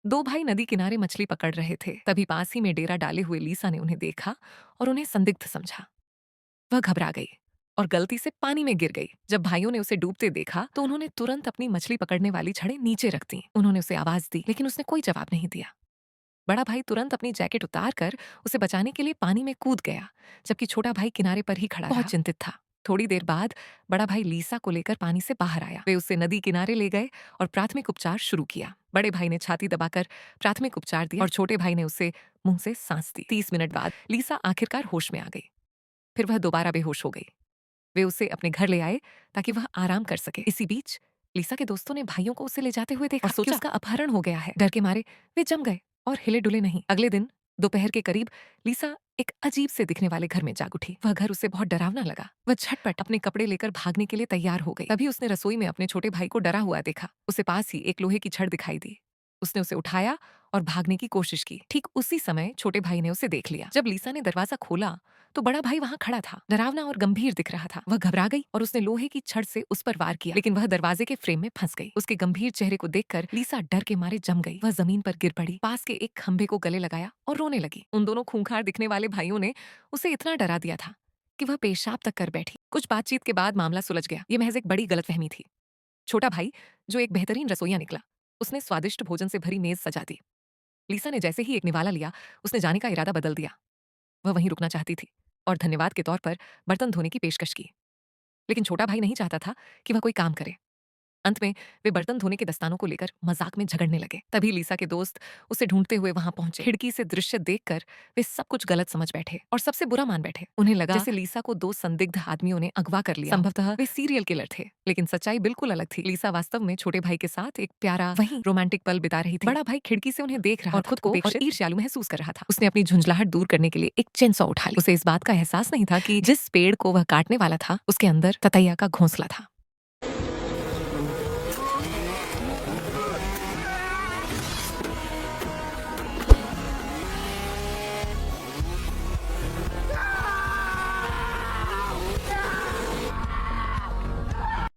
दो भाई नदी किनारे मछली पकड़ रहे थे। तभी पास ही में डेरा डाले हुए लीसा ने उन्हें देखा और उन्हें संदिग्ध समझा। वह घबरा गई और गलती से पानी में गिर गई। जब भाइयों ने उसे डूबते देखा तो उन्होंने तुरंत अपनी मछली पकड़ने वाली छड़ें नीचे रख दी। उन्होंने उसे आवाज दी, लेकिन उसने कोई जवाब नहीं दिया। बड़ा भाई तुरंत अपनी जैकेट उतार कर उसे बचाने के लिए पानी में कूद गया, जबकि छोटा भाई किनारे पर ही खड़ा बहुत चिंतित था। थोड़ी देर बाद बड़ा भाई लीसा को लेकर पानी से बाहर आया। वे उसे नदी किनारे ले गए और प्राथमिक उपचार शुरू किया। बड़े भाई ने छाती दबाकर प्राथमिक उपचार दिया और छोटे भाई ने उसे मुंह से सांस दी। 30 मिनट बाद लीसा आखिरकार होश में आ गई। फिर वह दोबारा बेहोश हो गई। वे उसे अपने घर ले आए ताकि वह आराम कर सके। इसी बीच लीसा के दोस्तों ने भाइयों को उसे ले जाते हुए देखा और सोचा उसका अपहरण हो गया है। डर के मारे वे जम गए और हिले डुले नहीं। अगले दिन दोपहर के करीब लीसा एक अजीब से दिखने वाले घर में जाग उठी। वह घर उसे बहुत डरावना लगा। वह झटपट अपने कपड़े लेकर भागने के लिए तैयार हो गई। तभी उसने रसोई में अपने छोटे भाई को डरा हुआ देखा। उसे पास ही एक लोहे की छड़ दिखाई दी। उसने उसे उठाया और भागने की कोशिश की। ठीक उसी समय छोटे भाई ने उसे देख लिया। जब लीसा ने दरवाजा खोला तो बड़ा भाई वहां खड़ा था, डरावना और गंभीर दिख रहा था। वह घबरा गई और उसने लोहे की छड़ से उस पर वार किया, लेकिन वह दरवाजे के फ्रेम में फंस गई। उसके गंभीर चेहरे को देखकर लीसा डर के मारे जम गई। वह जमीन पर गिर पड़ी, पास के एक खंभे को गले लगाया और रोने लगी। उन दोनों खूंखार दिखने वाले भाइयों ने उसे इतना डरा दिया था कि वह पेशाब तक कर बैठी। कुछ बातचीत के बाद मामला सुलझ गया। ये महज एक बड़ी गलतफहमी थी। छोटा भाई, जो एक बेहतरीन रसोइया निकला, उसने स्वादिष्ट भोजन से भरी मेज सजा दी। लीसा ने जैसे ही एक निवाला लिया, उसने जाने का इरादा बदल दिया। वह वहीं रुकना चाहती थी और धन्यवाद के तौर पर बर्तन धोने की पेशकश की। लेकिन छोटा भाई नहीं चाहता था कि वह कोई काम करे। अंत में वे बर्तन धोने के दस्तानों को लेकर मजाक में झगड़ने लगे। तभी लीसा के दोस्त उसे ढूंढते हुए वहां पहुंचे। खिड़की से दृश्य देखकर वे सब कुछ गलत समझ बैठे और सबसे बुरा मान बैठे। उन्हें लगा जैसे लीसा को दो संदिग्ध आदमियों ने अगवा कर लिया। संभवतः वे सीरियल किलर थे, लेकिन सच्चाई बिल्कुल अलग थी। लीसा वास्तव में छोटे भाई के साथ एक प्यारा वही रोमांटिक पल बिता रही थी। बड़ा भाई खिड़की से उन्हें देख रहा और खुद को ईर्ष्यालु महसूस कर रहा था। उसने अपनी झुंझलाहट दूर करने के लिए एक चेनसॉ उठा ली। उसे इस बात का एहसास नहीं था कि जिस पेड़ को वह काटने वाला था उसके अंदर ततैया का घोंसला था।